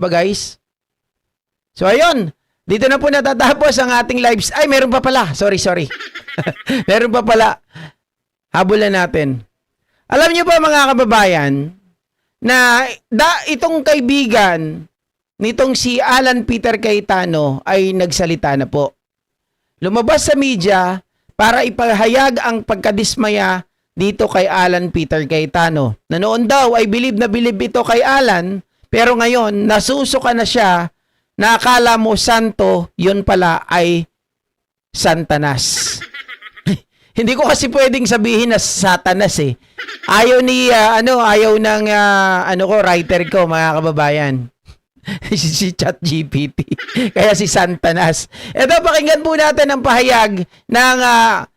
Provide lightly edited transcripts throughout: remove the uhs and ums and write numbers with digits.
Ba guys? So ayun, dito na po natatapos ang ating lives. Ay, meron pa pala. Sorry. Meron pa pala. Habulan natin. Alam niyo ba mga kababayan, na itong kaibigan nitong si Alan Peter Cayetano ay nagsalita na po. Lumabas sa media para ipahayag ang pagkadismaya dito kay Alan Peter Cayetano. Na noon daw ay bilib na bilib ito kay Alan, pero ngayon nasusuka na siya na akala mo santo, yun pala ay Santanas. Hindi ko kasi pwedeng sabihin na Satanas eh. Ayaw ni ayaw ng writer ko, mga kababayan. Si ChatGPT. Kaya si Santanas. Ito, pakinggan po natin ang pahayag ng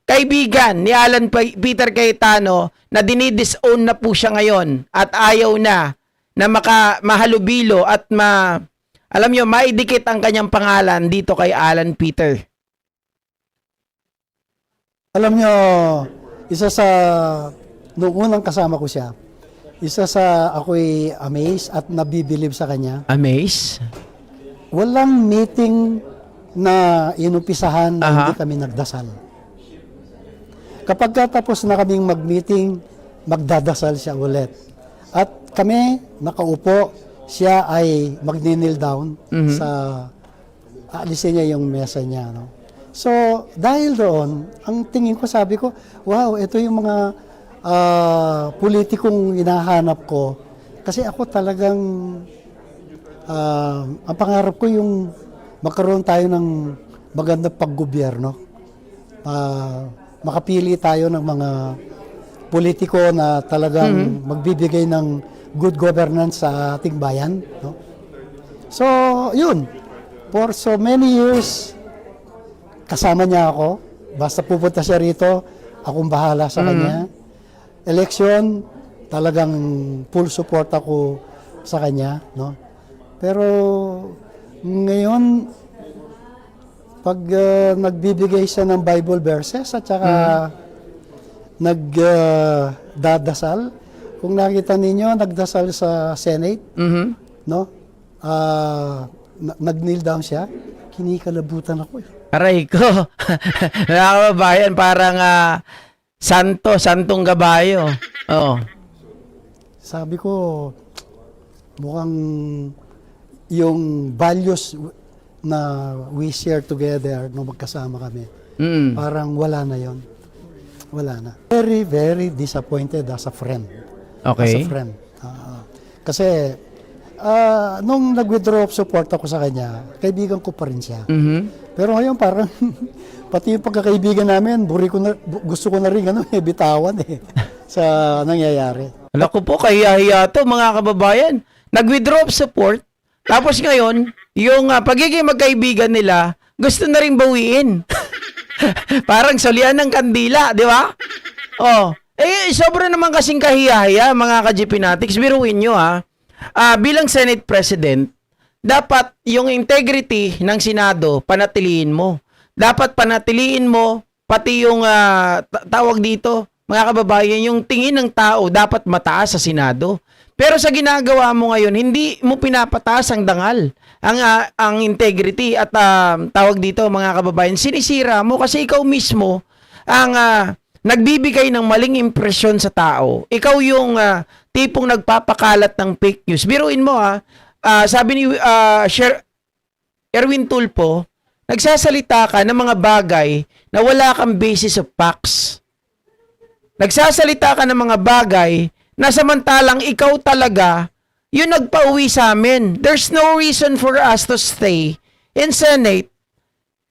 kaibigan ni Alan Peter Cayetano na dinidisown na po siya ngayon at ayaw na mahalubilo at alam nyo, maidikit ang kanyang pangalan dito kay Alan Peter. Alam nyo, nung unang kasama ko siya, ako'y amazed at nabibilib sa kanya. Amaze? Walang meeting na inumpisahan na hindi kami nagdasal. Kapag tapos na kaming mag-meeting, magdadasal siya ulit. At kami, nakaupo, siya ay mag-kneel down sa, alisin niya yung mesa niya. No? So, dahil doon, ang tingin ko, sabi ko, wow, ito yung mga politikong hinahanap ko. Kasi ako talagang, ang pangarap ko yung magkaroon tayo ng magandang paggobyerno. Makapili tayo ng mga politiko na talagang magbibigay ng good governance sa ating bayan. No? So, yun. For so many years, kasama niya ako. Basta pupunta siya rito, akong bahala sa kanya. Election, talagang full support ako sa kanya. No? Pero ngayon, pag nagbibigay siya ng Bible verses at saka nagdadasal, kung nakita ninyo, nagdasal sa Senate, no? Nag-kneel down siya, kinikalabutan ako eh. Aray ko. Mga kababayan, parang santong gabayo. Oo. Sabi ko, mukhang yung values na we share together nung magkasama kami, parang wala na yon. Wala na. Very, very disappointed as a friend. Okay. As a friend. Kasi, nung nag-withdraw of support ako sa kanya, kaibigan ko pa rin siya. Pero ngayon parang, pati yung pagkakaibigan namin, gusto ko na rin bitawan sa nangyayari. Alam ko po, kahiya-hiya to mga kababayan. Nag-withdraw of support, tapos ngayon, yung pagiging magkaibigan nila, gusto na rin bawiin. Parang solian ng kandila, di ba? Oh, sobra naman kasing kahiya-hiya, mga ka-GPnatics. Biruin nyo bilang Senate President, dapat yung integrity ng Senado, panatiliin mo. Dapat panatiliin mo, pati yung tawag dito, mga kababayan, yung tingin ng tao dapat mataas sa Senado. Pero sa ginagawa mo ngayon, hindi mo pinapataas ang dangal, ang integrity at tawag dito, mga kababayan, sinisira mo kasi ikaw mismo ang nagbibigay ng maling impresyon sa tao. Ikaw yung tipong nagpapakalat ng fake news. Biruin mo sabi ni Erwin Tulfo, nagsasalita ka ng mga bagay na wala kang basis of facts. Nagsasalita ka ng mga bagay na samantalang ikaw talaga yung nagpauwi sa amin. There's no reason for us to stay in Senate.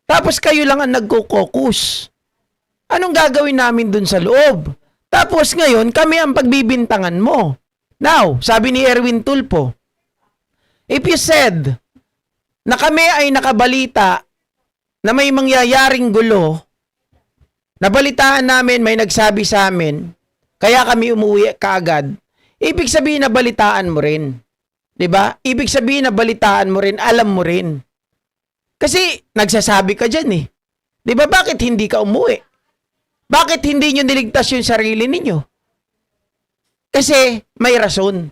Tapos kayo lang ang nagko-caucus. Anong gagawin namin dun sa loob? Tapos ngayon, kami ang pagbibintangan mo. Now, sabi ni Erwin Tulfo, if you said na kami ay nakabalita na may mangyayaring gulo, nabalitaan namin, may nagsabi sa amin, kaya kami umuwi kaagad, ibig sabihin na balitaan mo rin. 'Di ba? Ibig sabihin na balitaan mo rin, alam mo rin. Kasi nagsasabi ka dyan eh. 'Di ba? Bakit hindi ka umuwi? Bakit hindi nyo niligtas yung sarili ninyo? Kasi may rason.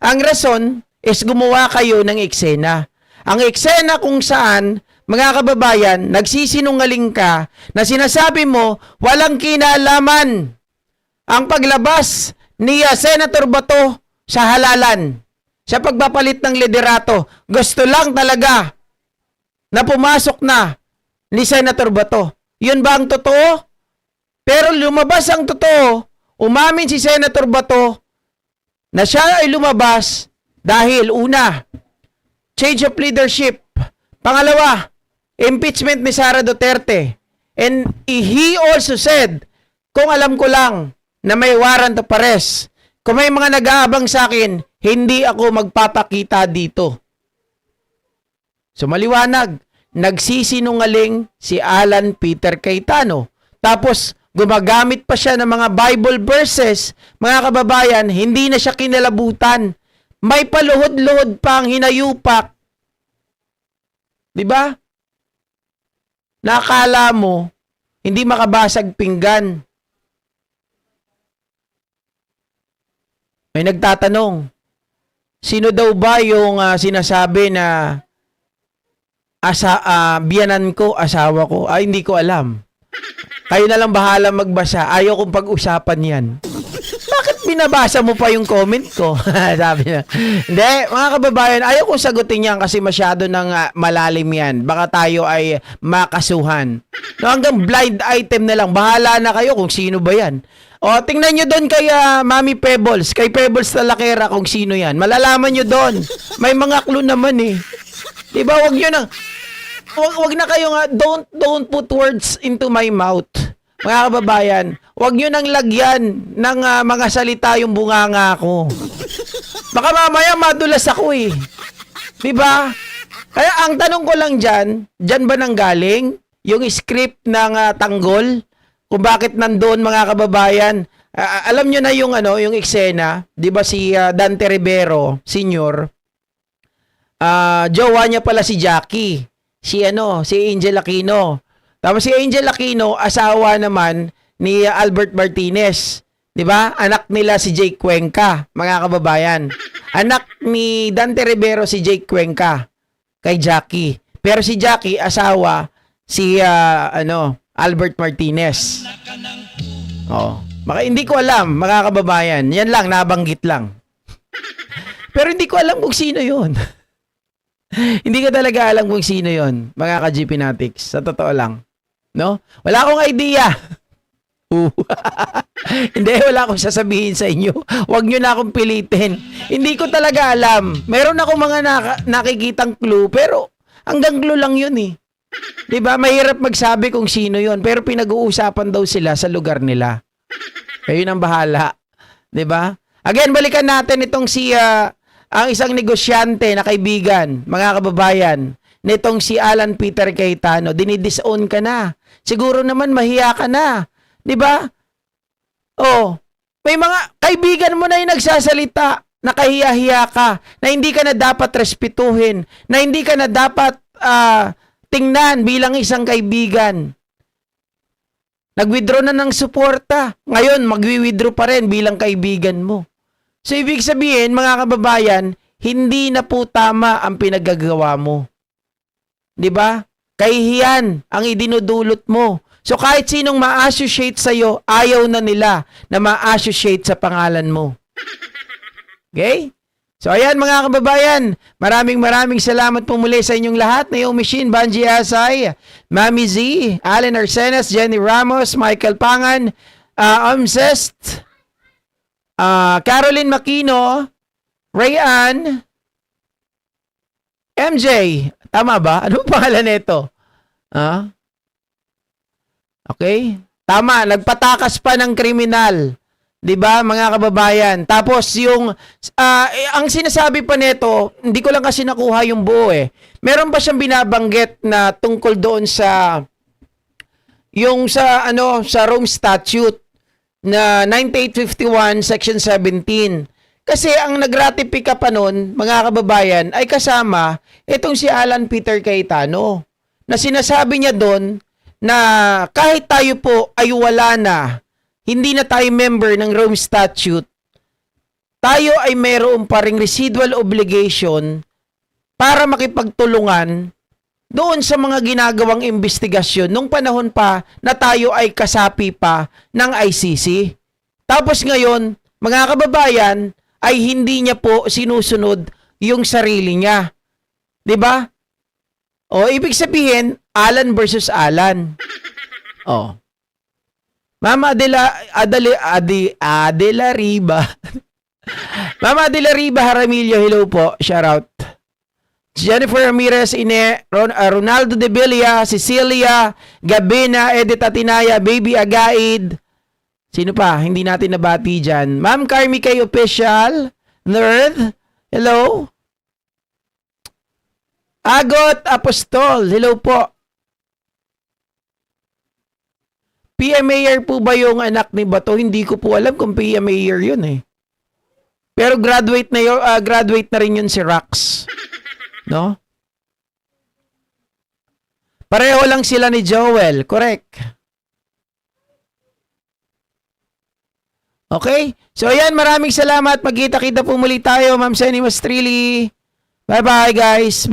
Ang rason, is gumawa kayo ng eksena. Ang eksena kung saan, mga kababayan, nagsisinungaling ka na sinasabi mo walang kinalaman ang paglabas ni Senator Bato sa halalan, sa pagpapalit ng liderato. Gusto lang talaga na pumasok na ni Senator Bato. Yun ba ang totoo? Pero lumabas ang totoo. Umamin si Senator Bato na siya ay lumabas dahil una, change of leadership. Pangalawa, impeachment ni Sara Duterte. And he also said, kung alam ko lang na may warrant of arrest, kung may mga nag-aabang sa akin, hindi ako magpapakita dito. So maliwanag, nagsisinungaling si Alan Peter Cayetano. Tapos gumagamit pa siya ng mga Bible verses, mga kababayan, hindi na siya kinalabutan. May paluhod-luhod pang hinayupak. 'Di ba? Nakala mo hindi makabasag pinggan. May nagtatanong, sino daw ba yung sinasabi na biyanan ko, asawa ko? Ay, hindi ko alam. Kayo na lang bahala magbasa. Ayaw kong pag-usapan yan. Bakit binabasa mo pa yung comment ko? Sabi niya. Hindi, mga kababayan, ayaw kong sagutin yan kasi masyado nang malalim yan. Baka tayo ay makasuhan. No, hanggang blind item na lang. Bahala na kayo kung sino ba yan. O, tingnan nyo doon kay Mami Pebbles. Kay Pebbles Talakera kung sino yan. Malalaman nyo doon. May mga clue naman eh. Diba, wag nyo na... Wag na kayo nga, don't put words into my mouth. Mga kababayan, wag nyo nang lagyan ng mga salita yung bunganga ko. Baka mamaya madulas ako eh. Diba? Kaya ang tanong ko lang dyan ba nanggaling yung script ng Tanggol? Kung bakit nandoon mga kababayan? Alam nyo na yung yung eksena, 'di ba si Dante Rivero Sr. Jowa niya pala si Jackie. Si Angel Aquino. Tapos si Angel Aquino, asawa naman ni Albert Martinez. 'Di ba? Anak nila si Jake Cuenca, mga kababayan. Anak ni Dante Rivero si Jake Cuenca kay Jackie. Pero si Jackie asawa si Albert Martinez. Oh, baka hindi ko alam, mga kababayan. Yan lang, nabanggit lang. Pero hindi ko alam kung sino 'yon. Hindi ko talaga alam kung sino yon, mga ka-GP Natics. Sa totoo lang. No? Wala akong idea. Hindi, wala akong sasabihin sa inyo. Huwag nyo na akong pilitin. Hindi ko talaga alam. Meron ako mga nakikitang clue, pero hanggang clue lang yun eh. Diba? Mahirap magsabi kung sino yon, pero pinag-uusapan daw sila sa lugar nila. Kayo nang bahala. Diba? Again, balikan natin itong ang isang negosyante na kaibigan, mga kababayan, nitong si Alan Peter Cayetano. Dinidisown ka na. Siguro naman mahiya ka na. 'Di ba? Oh, may mga kaibigan mo na yung nagsasalita, nakahiya-hiya ka, na hindi ka na dapat respetuhin, na hindi ka na dapat tingnan bilang isang kaibigan. Nag-withdraw na ng suporta. Ngayon, mag-withdraw pa rin bilang kaibigan mo. So, ibig sabihin, mga kababayan, hindi na po tama ang pinaggagawa mo. 'Di ba? Kahihiyan ang idinudulot mo. So, kahit sinong ma-associate sa'yo, ayaw na nila na ma-associate sa pangalan mo. Okay? So, ayan mga kababayan, maraming salamat po muli sa inyong lahat. Nayong Machine, Banji Asay, Mami Z, Allen Arsenas, Jenny Ramos, Michael Pangan, Omzest, Caroline Makino, Rayan, MJ, tama ba? Ano pangalan nito? Okay? Tama, nagpatakas pa ng kriminal. 'Di ba, mga kababayan? Tapos yung ang sinasabi pa nito, hindi ko lang kasi nakuha yung buo eh. Meron pa siyang binabanggit na tungkol doon sa sa Rome Statute na 9851 Section 17. Kasi ang nagratifika pa nun, mga kababayan, ay kasama itong si Alan Peter Cayetano. Na sinasabi niya doon na kahit tayo po ay wala na, hindi na tayo member ng Rome Statute, tayo ay mayroon pa ring residual obligation para makipagtulungan doon sa mga ginagawang investigasyon nung panahon pa na tayo ay kasapi pa ng ICC. Tapos ngayon, mga kababayan, ay hindi niya po sinusunod yung sarili niya. 'Di ba? O, ibig sabihin, Alan versus Alan. O. Mama Adela Riba. Mama Adela Riba Jaramillo, hello po. Shout out. Jennifer Ramirez, Ronaldo de Villa, Cecilia, Gabina, Edith Atinaya, Baby Agaid. Sino pa? Hindi natin nabati dyan. Ma'am Carmi Kay Official, Nerd, hello. Agot Apostol, hello po. PMAyer po ba yung anak ni Bato? Hindi ko po alam kung PMAyer yun eh. Pero graduate na rin yun si Rax. No? Pareho lang sila ni Joel, correct? Okay? So ayan, maraming salamat. Magkita-kita po muli tayo, Ma'am Senny Mastrili. Bye-bye guys.